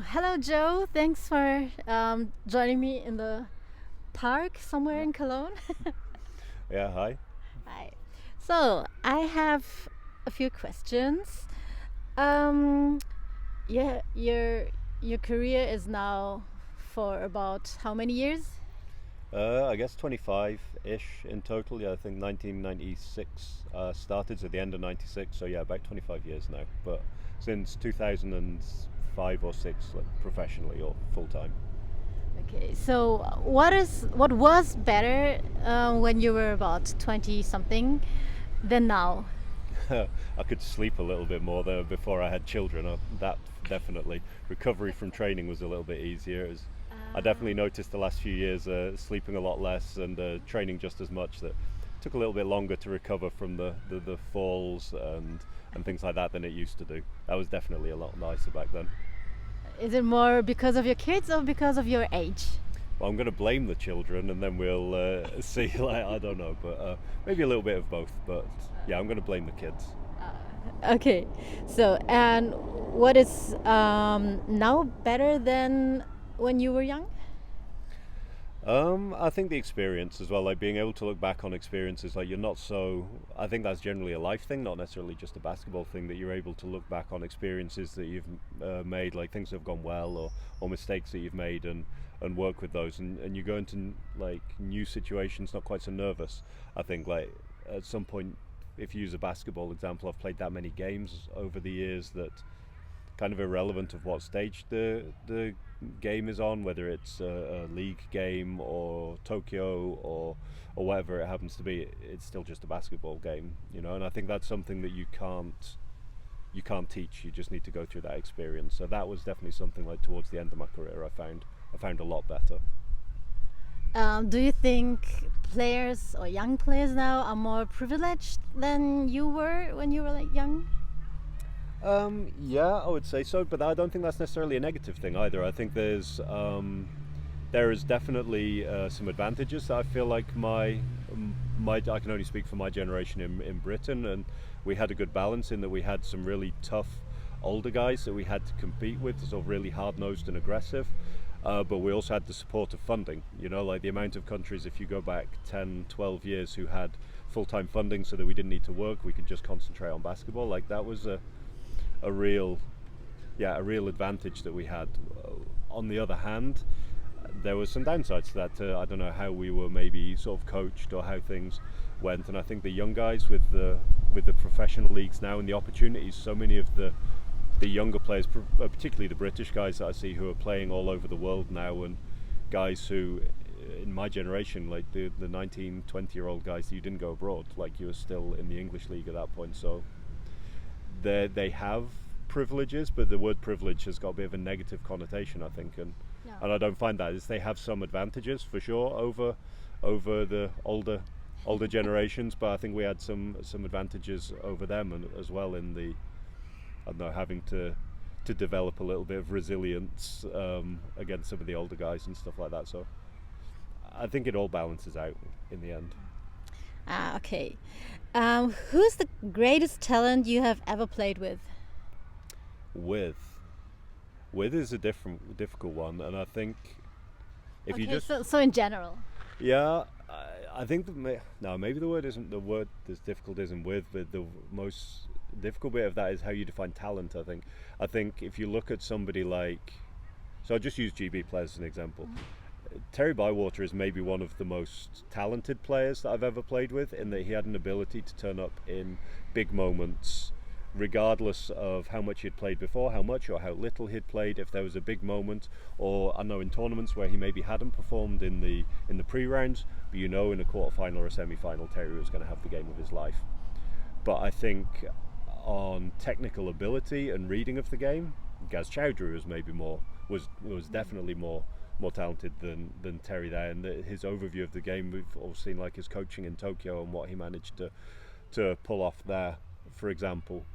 Hello, Joe. Thanks for joining me in the park somewhere in Cologne. Yeah, hi. Hi. So, I have a few questions. Um, yeah, your career is now for about how many years? I guess 25-ish in total. Yeah, I think 1996 started, so the end of 96. So yeah, about 25 years now. But since 2005 or 6, like professionally or full time. Okay, so what was better when you were about 20 something than now? I could sleep a little bit more there before I had children. That definitely. Recovery from training was a little bit easier. I definitely noticed the last few years sleeping a lot less and training just as much. That took a little bit longer to recover from the falls and things like that than it used to do. That was definitely a lot nicer back then. Is it more because of your kids or because of your age? Well, I'm going to blame the children, and then we'll see. Like I don't know, but maybe a little bit of both. But yeah, I'm going to blame the kids. Okay, so and what is now better than when you were young? I think the experience as well, like being able to look back on experiences, like you're not so. I think that's generally a life thing, not necessarily just a basketball thing. That you're able to look back on experiences that you've made, like things that have gone well or mistakes that you've made, and work with those, and you go into like new situations not quite so nervous. I think like at some point, if you use a basketball example, I've played that many games over the years that kind of irrelevant of what stage the game is on, whether it's a league game or Tokyo or whatever it happens to be. It's still just a basketball game, you know. And I think that's something that you can't teach. You just need to go through that experience. So that was definitely something like towards the end of my career, I found a lot better. Do you think players or young players now are more privileged than you were when you were like young? Yeah, I would say so, but I don't think that's necessarily a negative thing either. I think there is definitely some advantages. I feel like my I can only speak for my generation in Britain, and we had a good balance in that we had some really tough older guys that we had to compete with, sort of really hard nosed and aggressive. But we also had the support of funding, you know, like the amount of countries, if you go back 10, 12 years, who had full time funding so that we didn't need to work, we could just concentrate on basketball. Like that was a real yeah, a real advantage that we had. On the other hand, there was some downsides to that. I don't know how we were maybe sort of coached or how things went, and I think the young guys with the professional leagues now and the opportunities, so many of the younger players, particularly the British guys that I see who are playing all over the world now, and guys who in my generation, like the 19, 20-year-old guys, you didn't go abroad, like you were still in the English league at that point. So they have privileges, but the word privilege has got a bit of a negative connotation, I think, and I don't find that. Is they have some advantages for sure over the older generations, but I think we had some advantages over them and as well in the I don't know having to develop a little bit of resilience against some of the older guys and stuff like that. So I think it all balances out in the end. Okay. Who's the greatest talent you have ever played with? With with is a difficult one, and I think if you Okay, just so in general. yeah, I think no, maybe the word that's difficult isn't with, but the most difficult bit of that is how you define talent. I think if you look at somebody like, so I'll just use GB players as an example. Terry Bywater is maybe one of the most talented players that I've ever played with, in that he had an ability to turn up in big moments, regardless of how much he'd played before, how much or how little he'd played. If there was a big moment, or I know in tournaments where he maybe hadn't performed in the pre-rounds, but you know in a quarter-final or a semi-final, Terry was going to have the game of his life. But I think on technical ability and reading of the game, Gaz Chowdhury was definitely more talented than Terry there, and his overview of the game, we've all seen like his coaching in Tokyo and what he managed to pull off there, for example.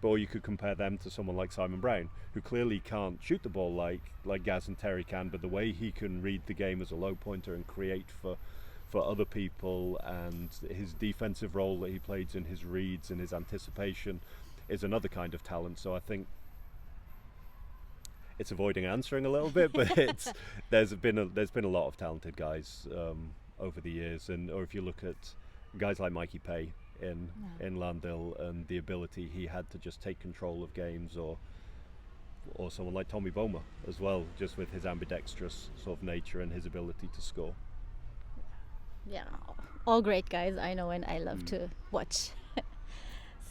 But or you could compare them to someone like Simon Brown, who clearly can't shoot the ball like Gaz and Terry can, but the way he can read the game as a low pointer and create for other people, and his defensive role that he plays in his reads and his anticipation is another kind of talent. So I think it's avoiding answering a little bit, but it's there's been a lot of talented guys over the years, and or if you look at guys like Mikey Pay in Lahn-dill and the ability he had to just take control of games, or someone like Tommy Boma as well, just with his ambidextrous sort of nature and his ability to score. Yeah, all great guys I know and I love to watch.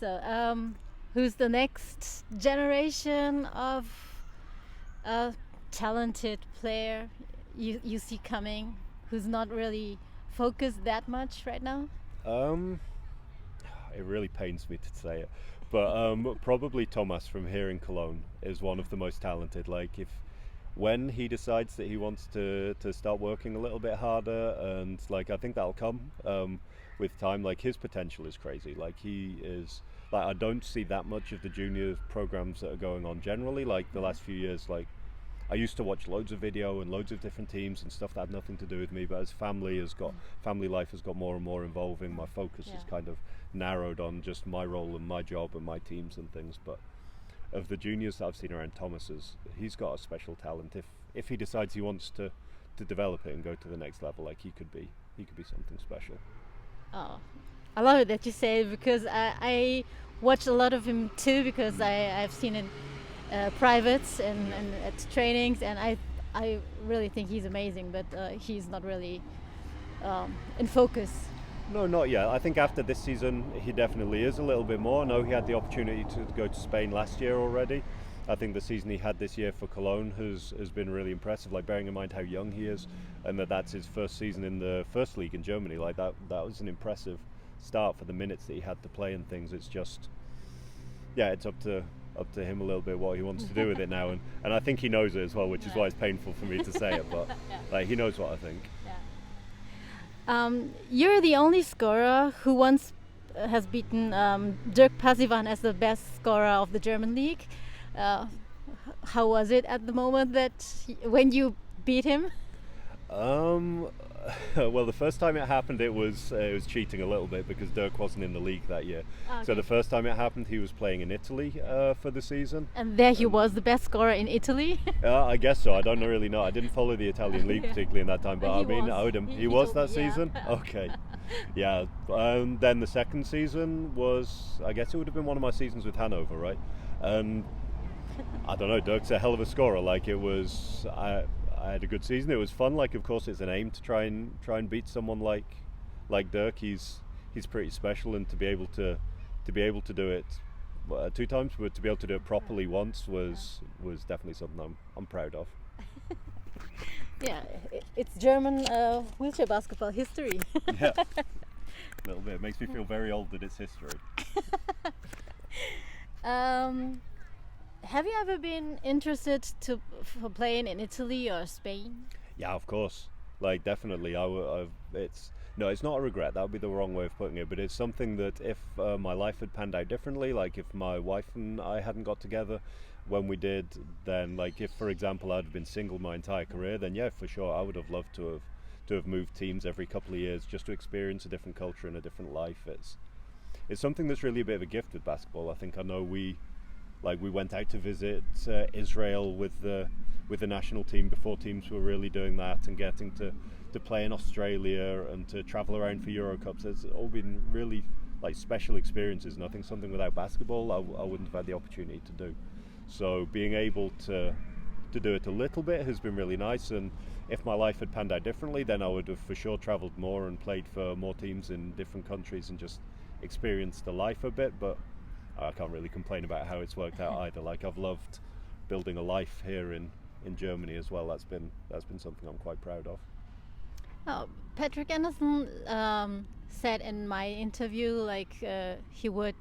So who's the next generation of talented player you see coming, who's not really focused that much right now? It really pains me to say it, but probably Thomas from here in Cologne is one of the most talented. Like, when he decides that he wants to start working a little bit harder, and like I think that'll come with time. Like, his potential is crazy. Like, he is, like, I don't see that much of the junior programs that are going on generally. Like, the last few years, like, I used to watch loads of video and loads of different teams and stuff that had nothing to do with me, but as family life has got more and more involving, my focus is kind of narrowed on just my role and my job and my teams and things. But of the juniors that I've seen around, he's got a special talent. If he decides he wants to develop it and go to the next level, like, he could be something special. Oh, I love it that you say it, because I watch a lot of him too, because I've seen it privates and at trainings, and I really think he's amazing, but he's not really in focus. No, not yet. I think after this season he definitely is a little bit more. I know he had the opportunity to go to Spain last year already. I think the season he had this year for Cologne has been really impressive, like, bearing in mind how young he is, and that's his first season in the first league in Germany. Like, that was an impressive start for the minutes that he had to play and things. It's just, yeah, it's up to him a little bit what he wants to do with it now, and I think he knows it as well, which is why it's painful for me to say it, but like, he knows what I think. You're the only scorer who once has beaten Dirk Pasivan as the best scorer of the German league. How was it at the moment when you beat him? Well, the first time it happened, it was cheating a little bit, because Dirk wasn't in the league that year. Okay. So the first time it happened, he was playing in Italy for the season. And there he was, the best scorer in Italy? I guess so. I don't really know. I didn't follow the Italian league particularly in that time, but he was that season? Okay. Yeah. Then the second season was, I guess it would have been one of my seasons with Hanover, right? And I don't know, Dirk's a hell of a scorer. Like, it was... I had a good season. It was fun. Like, of course, it's an aim to try and beat someone like Dirk. He's pretty special, and to be able to do it 2 times, but to be able to do it properly once was definitely something I'm proud of. Yeah, it's German wheelchair basketball history. Yeah, a little bit. It makes me feel very old that it's history. Have you ever been interested for playing in Italy or Spain? Yeah, of course. Like, definitely. It's not a regret. That would be the wrong way of putting it. But it's something that if my life had panned out differently, like if my wife and I hadn't got together when we did, then, like, if, for example, I'd have been single my entire career, then yeah, for sure, I would have loved to have moved teams every couple of years just to experience a different culture and a different life. It's something that's really a bit of a gift with basketball. I think I know we went out to visit Israel with the national team before teams were really doing that, and getting to play in Australia and to travel around for Euro Cups. It's all been really, like, special experiences, and I think something without basketball I wouldn't have had the opportunity to do. So being able to do it a little bit has been really nice, and if my life had panned out differently, then I would have for sure travelled more and played for more teams in different countries and just experienced the life a bit. But I can't really complain about how it's worked out either. Like, I've loved building a life here in Germany as well. That's been something I'm quite proud of. Oh, Patrick Anderson said in my interview, like, he would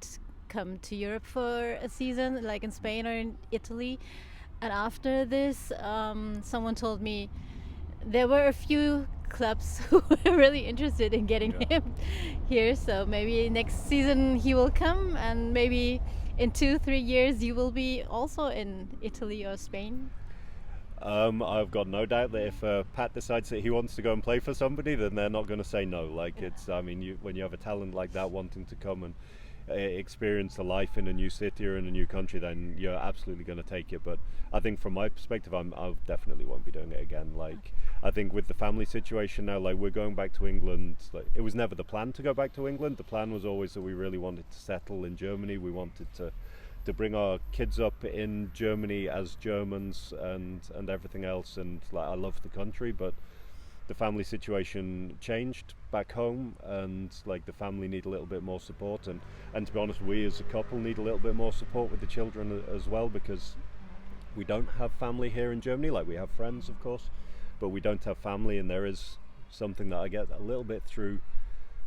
come to Europe for a season, like in Spain or in Italy. And after this, someone told me there were a few clubs who were really interested in getting him here. So maybe next season he will come, and maybe in 2-3 years you will be also in Italy or Spain. I've got no doubt that if Pat decides that he wants to go and play for somebody, then they're not going to say no. Like, it's, I mean, when you have a talent like that wanting to come and experience the life in a new city or in a new country, then you're absolutely going to take it. But I think from my perspective, I definitely won't be doing it again. Like, I think with the family situation now, like, we're going back to England. Like, it was never the plan to go back to England. The plan was always that we really wanted to settle in Germany. We wanted to bring our kids up in Germany as Germans and everything else. And like, I love the country, but the family situation changed back home, and like, the family need a little bit more support, and to be honest, we as a couple need a little bit more support with the children as well, because we don't have family here in Germany. Like, we have friends, of course, but we don't have family. And there is something that I get a little bit through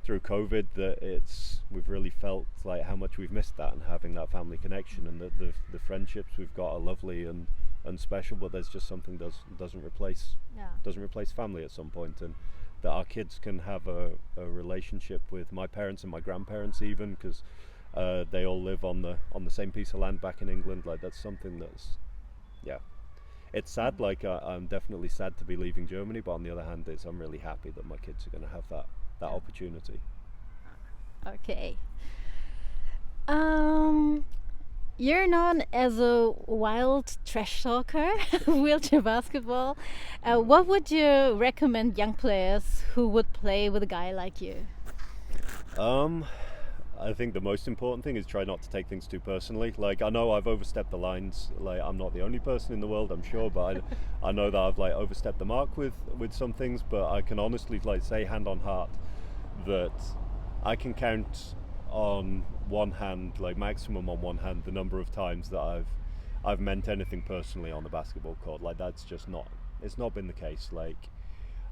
COVID, that we've really felt like how much we've missed that, and having that family connection, and the friendships we've got are lovely and special, but there's just something doesn't replace family at some point, and that our kids can have a relationship with my parents and my grandparents, even, because they all live on the same piece of land back in England. Like, that's something that's, yeah, it's sad. Like, I'm definitely sad to be leaving Germany, but on the other hand, I'm really happy that my kids are going to have that opportunity. Okay. You're known as a wild trash talker, wheelchair basketball. What would you recommend young players who would play with a guy like you? I think the most important thing is try not to take things too personally. Like, I know I've overstepped the lines. Like, I'm not the only person in the world, I'm sure, but I know that I've like overstepped the mark with some things. But I can honestly like say, hand on heart, that I can count on one hand, like maximum on one hand, the number of times that I've meant anything personally on the basketball court. Like, that's just it's not been the case. Like,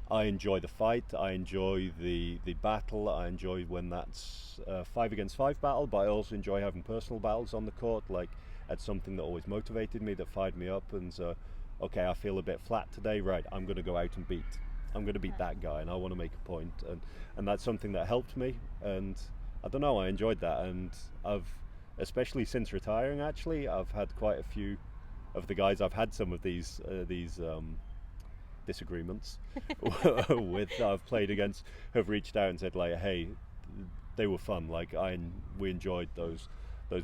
I enjoy the fight, I enjoy the battle, I enjoy when that's a 5 against 5 battle, but I also enjoy having personal battles on the court. Like, that's something that always motivated me, that fired me up, and so, okay, I feel a bit flat today, right, I'm going to go out and beat that guy, and I want to make a point, and that's something that helped me, and I don't know, I enjoyed that. And I've, especially since retiring, actually, I've had quite a few of the guys I've had some of these disagreements with, that I've played against, have reached out and said like, hey, they were fun, like we enjoyed those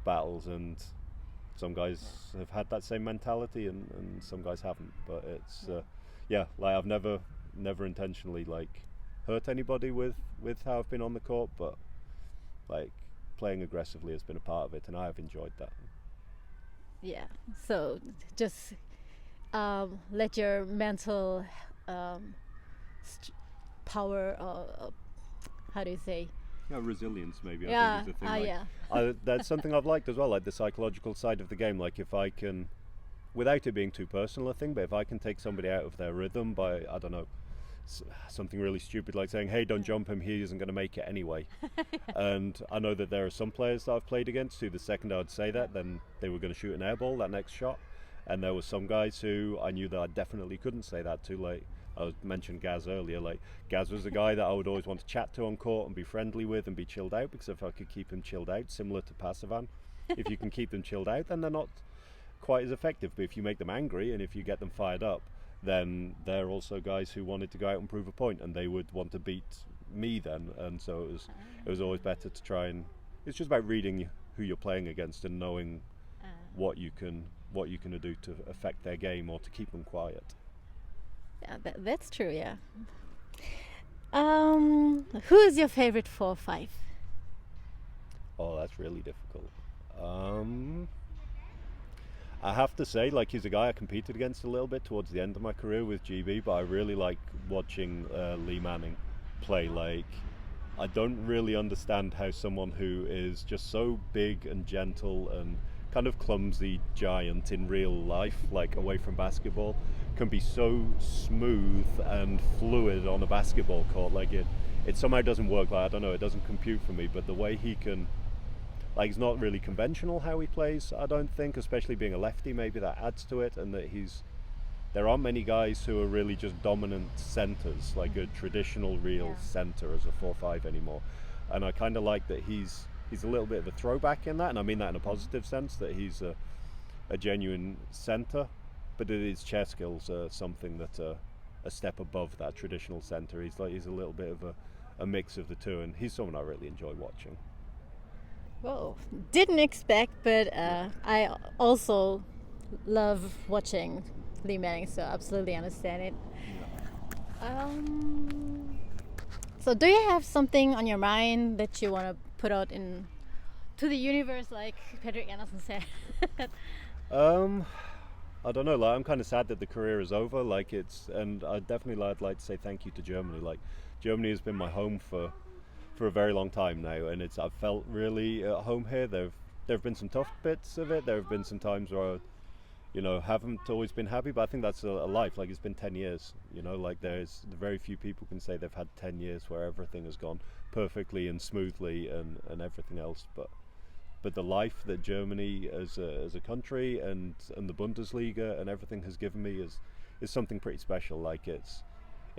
battles, and some guys have had that same mentality, and some guys haven't. But it's like, I've never intentionally like hurt anybody with how I've been on the court, but like, playing aggressively has been a part of it, and I have enjoyed that. Yeah, so just let your mental power, how do you say? Yeah, resilience maybe. I think is a thing. Like, that's something I've liked as well, like the psychological side of the game. Like, if I can, without it being too personal a thing, but if I can take somebody out of their rhythm by, I don't know, something really stupid like saying, hey, don't jump him, he isn't going to make it anyway. And I know that there are some players that I've played against who, the second I would say that, then they were going to shoot an air ball that next shot. And there were some guys who I knew that I definitely couldn't say that to. Like, I mentioned Gaz earlier. Like, Gaz was the guy that I would always want to chat to on court and be friendly with and be chilled out, because if I could keep him chilled out, similar to Pasavan, if you can keep them chilled out, then they're not quite as effective. But if you make them angry and if you get them fired up, then they're also guys who wanted to go out and prove a point, and they would want to beat me then. And so it was always better to try, and it's just about reading who you're playing against and knowing what you can do to affect their game or to keep them quiet. Yeah, that's true. Yeah. Who is your favorite 4-5? Oh, that's really difficult. I have to say, like, he's a guy I competed against a little bit towards the end of my career with GB, but I really like watching Lee Manning play. Like, I don't really understand how someone who is just so big and gentle and kind of clumsy giant in real life, like away from basketball, can be so smooth and fluid on a basketball court. Like, it somehow doesn't work. Like, I don't know, it doesn't compute for me, but the way he can, like, it's not really conventional how he plays, I don't think, especially being a lefty. Maybe that adds to it, and that there aren't many guys who are really just dominant centers, like a traditional real center as a 4-5 anymore. And I kind of like that he's a little bit of a throwback in that, and I mean that in a positive sense, that he's a genuine center, but his chess skills are something that are a step above that traditional center. He's a little bit of a mix of the two, and he's someone I really enjoy watching. Whoa, didn't expect, but I also love watching Lee Manning, so absolutely understand it. Um, so, do you have something on your mind that you want to put out in to the universe, like Patrick Anderson said? Um, I don't know. Like, I'm kind of sad that the career is over. Like, and I definitely I'd like to say thank you to Germany. Like, Germany has been my home for a very long time now, and I've felt really at home here. There've been some tough bits of it. There have been some times where I, haven't always been happy, but I think that's a life. Like, it's been 10 years. Like, there's very few people can say they've had 10 years where everything has gone perfectly and smoothly and everything else. But the life that Germany as a country and the Bundesliga and everything has given me is something pretty special. Like, it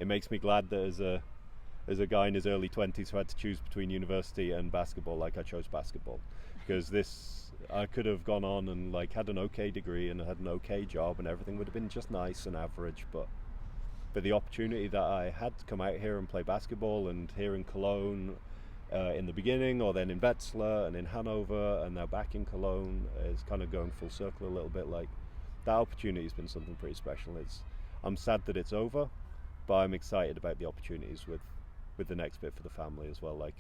makes me glad that as a guy in his early 20s who had to choose between university and basketball, like, I chose basketball, because I could have gone on and like had an okay degree and had an okay job and everything would have been just nice and average, but the opportunity that I had to come out here and play basketball, and here in Cologne in the beginning, or then in Wetzlar and in Hanover, and now back in Cologne, is kind of going full circle a little bit. Like, that opportunity has been something pretty special. I'm sad that it's over, but I'm excited about the opportunities with the next bit for the family as well. Like,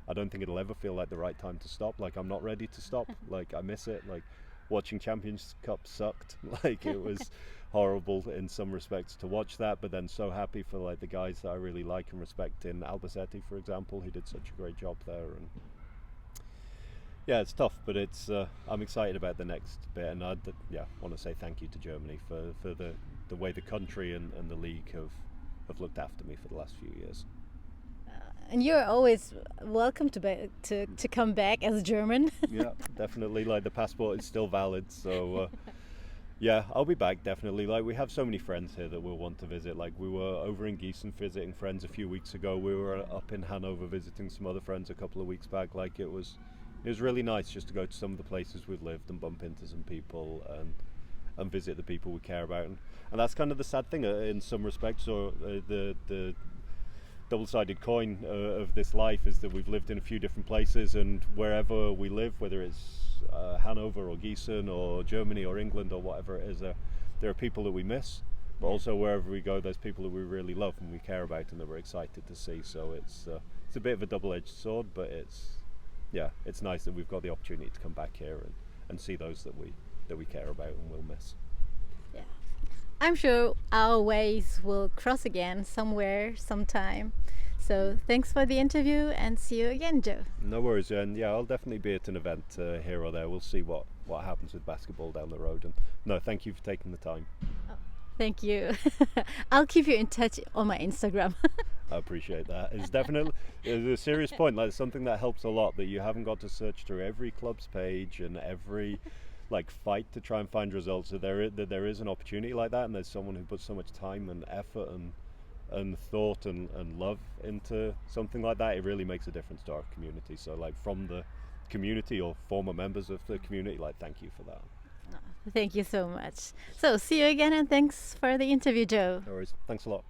I don't think it'll ever feel like the right time to stop. Like, I'm not ready to stop. Like, I miss it. Like, watching Champions Cup sucked. Like, it was horrible in some respects to watch that, but then so happy for like the guys that I really like and respect in Albacete, for example, who did such a great job there. And yeah, it's tough, but I'm excited about the next bit, and I want to say thank you to Germany for the way the country and the league have looked after me for the last few years. And you're always welcome to come back as German. Yeah, definitely. Like, the passport is still valid, so yeah, I'll be back, definitely. Like, we have so many friends here that we'll want to visit. Like, we were over in Gießen visiting friends a few weeks ago. We were up in Hanover visiting some other friends a couple of weeks back. Like, it was really nice just to go to some of the places we've lived and bump into some people and visit the people we care about. And that's kind of the sad thing in some respects, or the double-sided coin of this life, is that we've lived in a few different places, and wherever we live, whether it's Hanover or Gießen or Germany or England or whatever it is, there are people that we miss, but also wherever we go, there's people that we really love and we care about and that we're excited to see. So it's a bit of a double-edged sword, but it's nice that we've got the opportunity to come back here and see those that we care about and will miss. Yeah. I'm sure our ways will cross again somewhere, sometime. So thanks for the interview, and see you again, Joe. No worries, and yeah, I'll definitely be at an event here or there. We'll see what happens with basketball down the road. And no, thank you for taking the time. Oh, thank you. I'll keep you in touch on my Instagram. I appreciate that. It's definitely a serious point. Like, something that helps a lot, that you haven't got to search through every club's page and every like fight to try and find results. So there is an opportunity like that, and there's someone who puts so much time and effort and thought and love into something like that. It really makes a difference to our community. So, like, from the community or former members of the community, like, thank you for that. Thank you so much. So see you again, and thanks for the interview, Joe. No worries. Thanks a lot.